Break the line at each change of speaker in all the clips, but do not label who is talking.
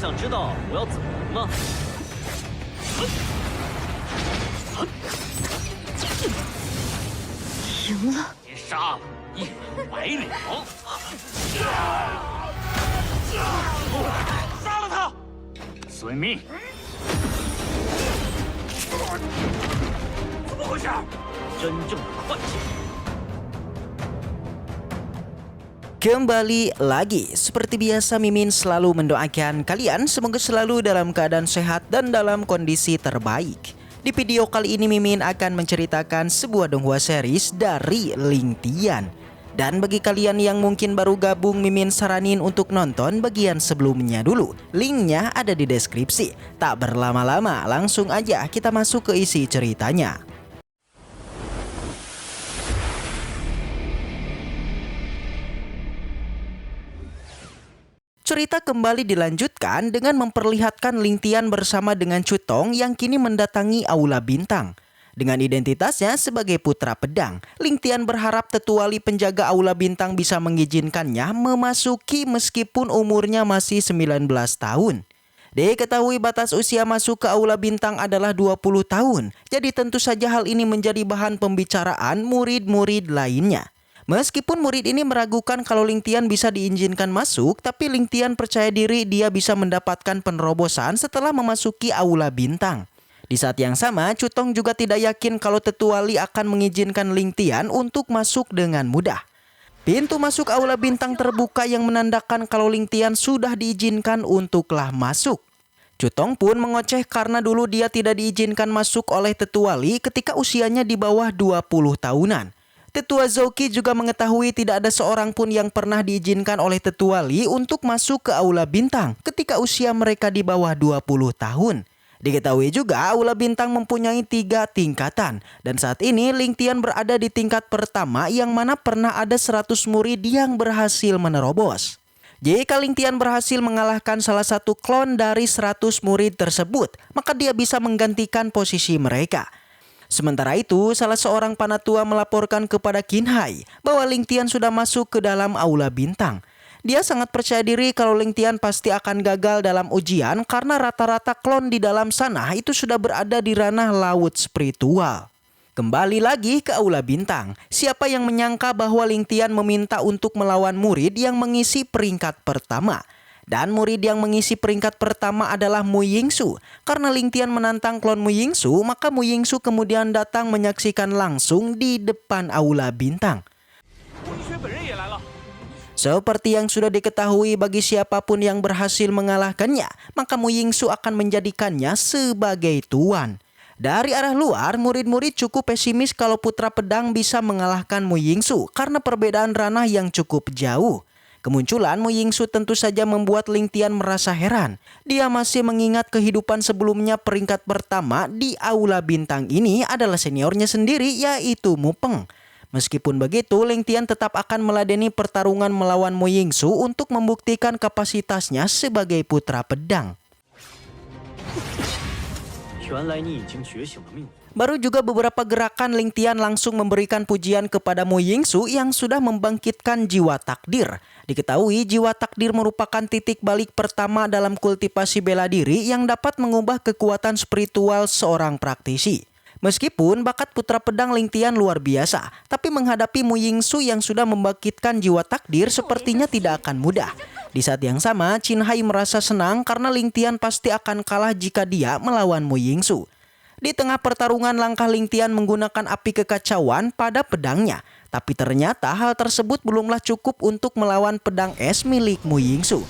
想知道我要怎么赢吗？
赢了。
别杀了，100两！杀了他！遵命。怎么回事？真正的快剑。
Kembali lagi, seperti biasa Mimin selalu mendoakan kalian semoga selalu dalam keadaan sehat dan dalam kondisi terbaik. Di video kali ini Mimin akan menceritakan sebuah donghua series dari Lingtian. Dan bagi kalian yang mungkin baru gabung, Mimin saranin untuk nonton bagian sebelumnya dulu. Linknya ada di deskripsi. Tak berlama-lama, langsung aja kita masuk ke isi ceritanya. Cerita kembali dilanjutkan dengan memperlihatkan Lingtian bersama dengan Cutong yang kini mendatangi Aula Bintang. Dengan identitasnya sebagai putra pedang, Lingtian berharap Tetua Li penjaga Aula Bintang bisa mengizinkannya memasuki meskipun umurnya masih 19 tahun. Diketahui batas usia masuk ke Aula Bintang adalah 20 tahun, jadi tentu saja hal ini menjadi bahan pembicaraan murid-murid lainnya. Meskipun murid ini meragukan kalau Lingtian bisa diizinkan masuk, tapi Lingtian percaya diri dia bisa mendapatkan penerobosan setelah memasuki Aula Bintang. Di saat yang sama, Cutong juga tidak yakin kalau Tetua Li akan mengizinkan Lingtian untuk masuk dengan mudah. Pintu masuk Aula Bintang terbuka yang menandakan kalau Lingtian sudah diizinkan untuklah masuk. Cutong pun mengoceh karena dulu dia tidak diizinkan masuk oleh Tetua Li ketika usianya di bawah 20 tahunan. Tetua Zouki juga mengetahui tidak ada seorang pun yang pernah diizinkan oleh Tetua Li untuk masuk ke Aula Bintang ketika usia mereka di bawah 20 tahun. Diketahui juga Aula Bintang mempunyai 3 tingkatan dan saat ini Lingtian berada di tingkat pertama yang mana pernah ada 100 murid yang berhasil menerobos. Jika Lingtian berhasil mengalahkan salah satu klon dari 100 murid tersebut, maka dia bisa menggantikan posisi mereka. Sementara itu, salah seorang panatua melaporkan kepada Qinhai bahwa Lingtian sudah masuk ke dalam Aula Bintang. Dia sangat percaya diri kalau Lingtian pasti akan gagal dalam ujian karena rata-rata klon di dalam sana itu sudah berada di ranah laut spiritual. Kembali lagi ke Aula Bintang, siapa yang menyangka bahwa Lingtian meminta untuk melawan murid yang mengisi peringkat pertama. Dan murid yang mengisi peringkat pertama adalah Mu Yingsu. Karena Lingtian menantang klon Mu Yingsu, maka Mu Yingsu kemudian datang menyaksikan langsung di depan Aula Bintang. Seperti yang sudah diketahui bagi siapapun yang berhasil mengalahkannya, maka Mu Yingsu akan menjadikannya sebagai tuan. Dari arah luar, murid-murid cukup pesimis kalau putra pedang bisa mengalahkan Mu Yingsu karena perbedaan ranah yang cukup jauh. Kemunculan Mu Yingsu tentu saja membuat Lingtian merasa heran. Dia masih mengingat kehidupan sebelumnya peringkat pertama di Aula Bintang ini adalah seniornya sendiri yaitu Mu Peng. Meskipun begitu, Lingtian tetap akan meladeni pertarungan melawan Mu Yingsu untuk membuktikan kapasitasnya sebagai putra pedang. Baru juga beberapa gerakan Lingtian langsung memberikan pujian kepada Mu Yingsu yang sudah membangkitkan jiwa takdir. Diketahui jiwa takdir merupakan titik balik pertama dalam kultivasi bela diri yang dapat mengubah kekuatan spiritual seorang praktisi. Meskipun bakat putra pedang Lingtian luar biasa, tapi menghadapi Mu Yingsu yang sudah membangkitkan jiwa takdir sepertinya tidak akan mudah. Di saat yang sama, Qinhai merasa senang karena Lingtian pasti akan kalah jika dia melawan Mu Yingsu. Di tengah pertarungan langkah Lingtian menggunakan api kekacauan pada pedangnya. Tapi ternyata hal tersebut belumlah cukup untuk melawan pedang es milik Mu Yingsu.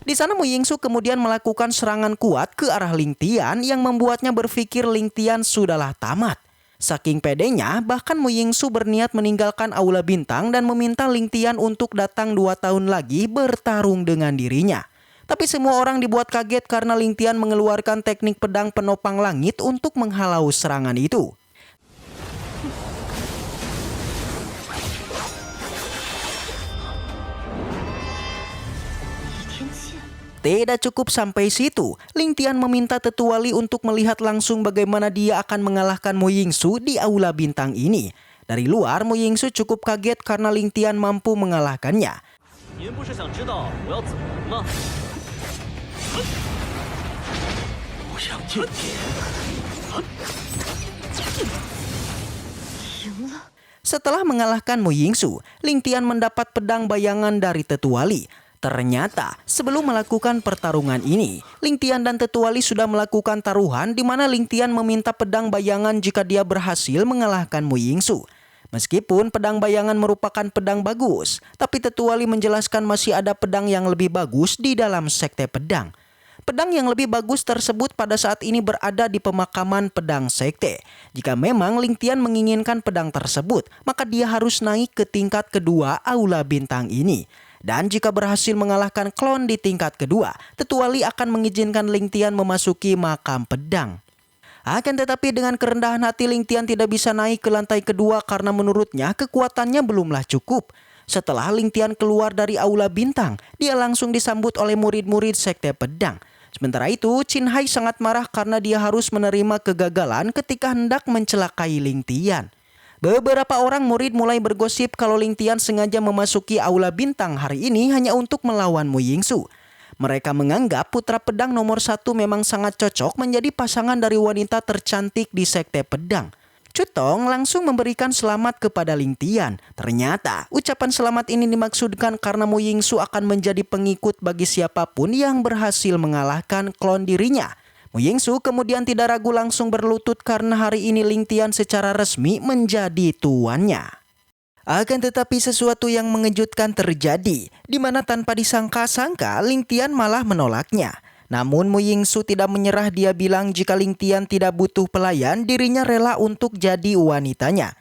Di sana Mu Yingsu kemudian melakukan serangan kuat ke arah Lingtian yang membuatnya berpikir Lingtian sudahlah tamat. Saking pedenya, bahkan Mu Yingsu berniat meninggalkan Aula Bintang dan meminta Lingtian untuk datang 2 tahun lagi bertarung dengan dirinya. Tapi semua orang dibuat kaget karena Lingtian mengeluarkan teknik pedang penopang langit untuk menghalau serangan itu. Tidak cukup sampai situ, Lingtian meminta Tetua Li untuk melihat langsung bagaimana dia akan mengalahkan Mu Yingsu di Aula Bintang ini. Dari luar, Mu Yingsu cukup kaget karena Lingtian mampu mengalahkannya.
不想见天。
Setelah mengalahkan Mu Yingsu, Ling Tian mendapat pedang bayangan dari Tetuali. Ternyata, sebelum melakukan pertarungan ini, Ling Tian dan Tetuali sudah melakukan taruhan di mana Ling Tian meminta pedang bayangan jika dia berhasil mengalahkan Mu Yingsu. Meskipun pedang bayangan merupakan pedang bagus, tapi Tetuali menjelaskan masih ada pedang yang lebih bagus di dalam sekte pedang. Pedang yang lebih bagus tersebut pada saat ini berada di pemakaman pedang sekte. Jika memang Ling Tian menginginkan pedang tersebut, maka dia harus naik ke tingkat kedua Aula Bintang ini. Dan jika berhasil mengalahkan klon di tingkat kedua, Tetuali akan mengizinkan Ling Tian memasuki makam pedang. Akan tetapi dengan kerendahan hati, Ling Tian tidak bisa naik ke lantai kedua karena menurutnya kekuatannya belumlah cukup. Setelah Ling Tian keluar dari Aula Bintang, dia langsung disambut oleh murid-murid sekte pedang. Sementara itu, Qin Hai sangat marah karena dia harus menerima kegagalan ketika hendak mencelakai Ling Tian. Beberapa orang murid mulai bergosip kalau Ling Tian sengaja memasuki Aula Bintang hari ini hanya untuk melawan Mu Yingsu. Mereka menganggap putra pedang nomor 1 memang sangat cocok menjadi pasangan dari wanita tercantik di sekte pedang. Cutong langsung memberikan selamat kepada Ling Tian. Ternyata ucapan selamat ini dimaksudkan karena Mu Yingsu akan menjadi pengikut bagi siapapun yang berhasil mengalahkan klon dirinya. Mu Yingsu kemudian tidak ragu langsung berlutut karena hari ini Ling Tian secara resmi menjadi tuannya. Akan tetapi sesuatu yang mengejutkan terjadi, di mana tanpa disangka-sangka Ling Tian malah menolaknya. Namun Mu Yingsu tidak menyerah, dia bilang jika Ling Tian tidak butuh pelayan, dirinya rela untuk jadi wanitanya.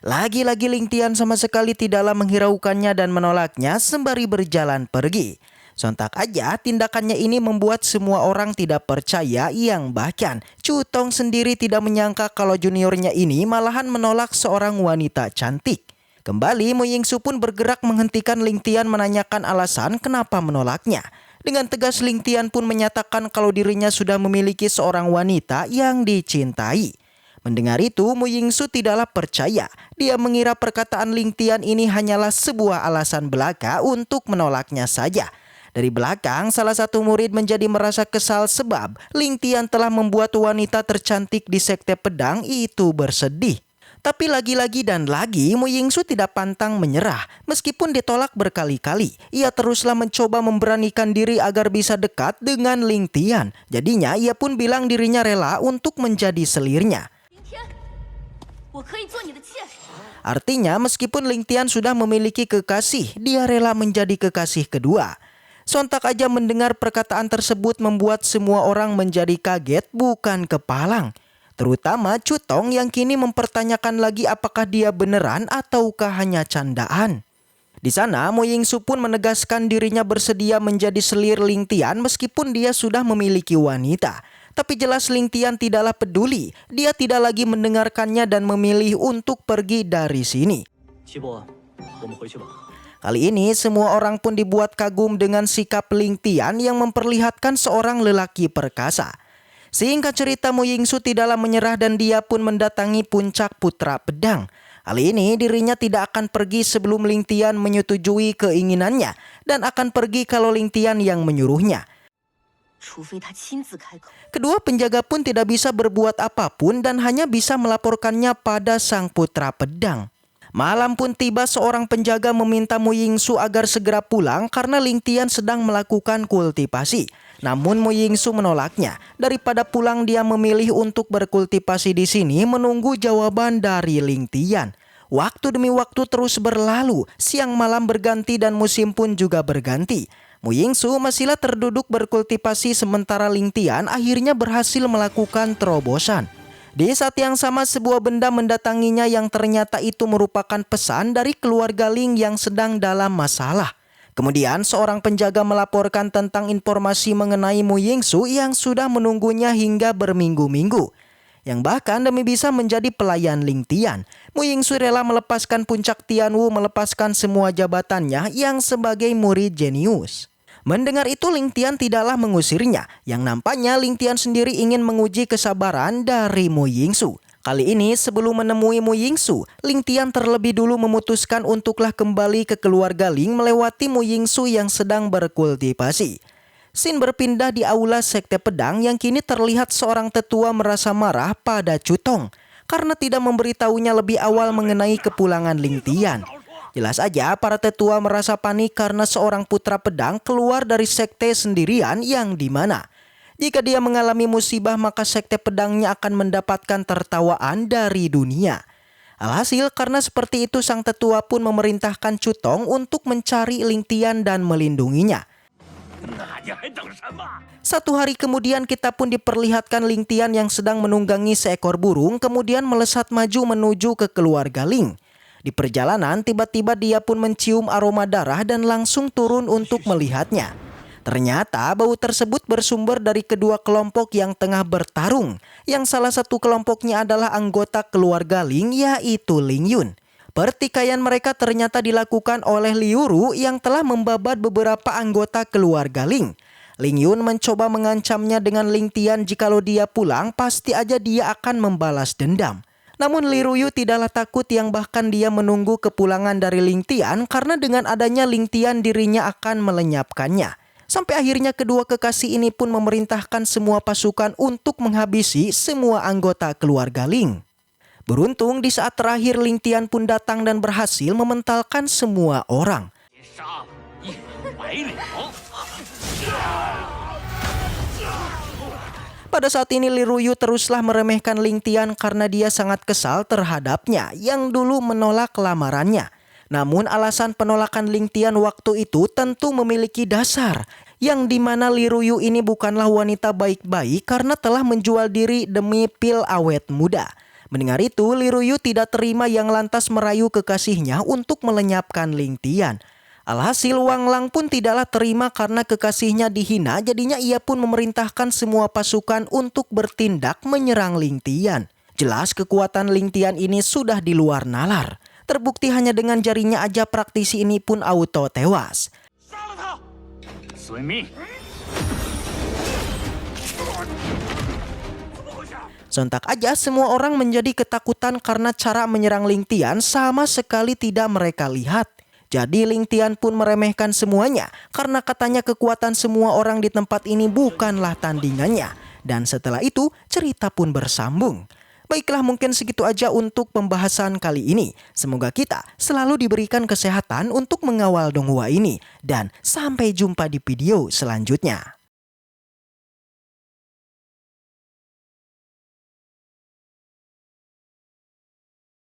Lagi-lagi Ling Tian sama sekali tidaklah menghiraukannya dan menolaknya sembari berjalan pergi. Sontak aja tindakannya ini membuat semua orang tidak percaya, yang bahkan Cutong sendiri tidak menyangka kalau juniornya ini malahan menolak seorang wanita cantik. Kembali Mu Yingsu pun bergerak menghentikan Ling Tian menanyakan alasan kenapa menolaknya. Dengan tegas Ling Tian pun menyatakan kalau dirinya sudah memiliki seorang wanita yang dicintai. Mendengar itu, Mu Yingsu tidaklah percaya. Dia mengira perkataan Ling Tian ini hanyalah sebuah alasan belaka untuk menolaknya saja. Dari belakang, salah satu murid menjadi merasa kesal sebab Ling Tian telah membuat wanita tercantik di sekte pedang itu bersedih. Tapi lagi-lagi dan lagi Mu Yingsu tidak pantang menyerah. Meskipun ditolak berkali-kali, ia teruslah mencoba memberanikan diri agar bisa dekat dengan Ling Tian. Jadinya ia pun bilang dirinya rela untuk menjadi selirnya. Artinya meskipun Ling Tian sudah memiliki kekasih, dia rela menjadi kekasih kedua. Sontak aja mendengar perkataan tersebut membuat semua orang menjadi kaget bukan kepalang. Terutama Cutong yang kini mempertanyakan lagi apakah dia beneran ataukah hanya candaan. Di sana Mu Yingsu pun menegaskan dirinya bersedia menjadi selir Ling Tian meskipun dia sudah memiliki wanita. Tapi jelas Ling Tian tidaklah peduli. Dia tidak lagi mendengarkannya dan memilih untuk pergi dari sini. Kali ini semua orang pun dibuat kagum dengan sikap Ling Tian yang memperlihatkan seorang lelaki perkasa. Singkat cerita, Mu Yingsu tidaklah menyerah dan dia pun mendatangi puncak putra pedang. Kali ini dirinya tidak akan pergi sebelum Ling Tian menyetujui keinginannya dan akan pergi kalau Ling Tian yang menyuruhnya. Kedua penjaga pun tidak bisa berbuat apapun dan hanya bisa melaporkannya pada sang putra pedang. Malam pun tiba, seorang penjaga meminta Mu Yingsu agar segera pulang karena Ling Tian sedang melakukan kultivasi. Namun Mu Yingsu menolaknya. Daripada pulang, dia memilih untuk berkultivasi di sini menunggu jawaban dari Ling Tian. Waktu demi waktu terus berlalu, siang malam berganti dan musim pun juga berganti. Mu Yingsu masihlah terduduk berkultivasi sementara Ling Tian akhirnya berhasil melakukan terobosan. Di saat yang sama sebuah benda mendatanginya yang ternyata itu merupakan pesan dari keluarga Ling yang sedang dalam masalah. Kemudian seorang penjaga melaporkan tentang informasi mengenai Mu Yingsu yang sudah menunggunya hingga berminggu-minggu. Yang bahkan demi bisa menjadi pelayan Ling Tian, Mu Yingsu rela melepaskan puncak Tianwu, melepaskan semua jabatannya yang sebagai murid jenius. Mendengar itu Ling Tian tidaklah mengusirnya. Yang nampaknya Ling Tian sendiri ingin menguji kesabaran dari Mu Yingsu. Kali ini sebelum menemui Mu Yingsu, Ling Tian terlebih dulu memutuskan untuklah kembali ke keluarga Ling melewati Mu Yingsu yang sedang berkultivasi. Scene berpindah di aula Sekte Pedang yang kini terlihat seorang tetua merasa marah pada Cutong karena tidak memberitahunya lebih awal mengenai kepulangan Ling Tian. Jelas aja para tetua merasa panik karena seorang putra pedang keluar dari sekte sendirian yang dimana jika dia mengalami musibah maka sekte pedangnya akan mendapatkan tertawaan dari dunia. Alhasil karena seperti itu sang tetua pun memerintahkan Cutong untuk mencari Ling Tian dan melindunginya.
那你还等什么？
Satu hari kemudian kita pun diperlihatkan Ling Tian yang sedang menunggangi seekor burung kemudian melesat maju menuju ke keluarga Ling. Di perjalanan tiba-tiba dia pun mencium aroma darah dan langsung turun untuk melihatnya. Ternyata bau tersebut bersumber dari kedua kelompok yang tengah bertarung. Yang salah satu kelompoknya adalah anggota keluarga Ling yaitu Ling Yun. Pertikaian mereka ternyata dilakukan oleh Liu Ru yang telah membabat beberapa anggota keluarga Ling. Ling Yun mencoba mengancamnya dengan Ling Tian jikalau dia pulang pasti aja dia akan membalas dendam. Namun Li Ruyu tidaklah takut yang bahkan dia menunggu kepulangan dari Ling Tian karena dengan adanya Ling Tian dirinya akan melenyapkannya. Sampai akhirnya kedua kekasih ini pun memerintahkan semua pasukan untuk menghabisi semua anggota keluarga Ling. Beruntung di saat terakhir Ling Tian pun datang dan berhasil mementalkan semua orang.
杀100了！
Pada saat ini Li Ruyu teruslah meremehkan Ling Tian karena dia sangat kesal terhadapnya yang dulu menolak lamarannya. Namun alasan penolakan Ling Tian waktu itu tentu memiliki dasar, yang dimana Li Ruyu ini bukanlah wanita baik-baik karena telah menjual diri demi pil awet muda. Mendengar itu, Li Ruyu tidak terima yang lantas merayu kekasihnya untuk melenyapkan Ling Tian. Alhasil Wang Lang pun tidaklah terima karena kekasihnya dihina, jadinya ia pun memerintahkan semua pasukan untuk bertindak menyerang Ling Tian. Jelas kekuatan Ling Tian ini sudah di luar nalar. Terbukti hanya dengan jarinya aja praktisi ini pun auto tewas.
杀了他！遵命。
Sontak aja semua orang menjadi ketakutan karena cara menyerang Ling Tian sama sekali tidak mereka lihat. Jadi Ling Tian pun meremehkan semuanya karena katanya kekuatan semua orang di tempat ini bukanlah tandingannya. Dan setelah itu cerita pun bersambung. Baiklah mungkin segitu aja untuk pembahasan kali ini. Semoga kita selalu diberikan kesehatan untuk mengawal Donghua ini. Dan sampai jumpa di video selanjutnya.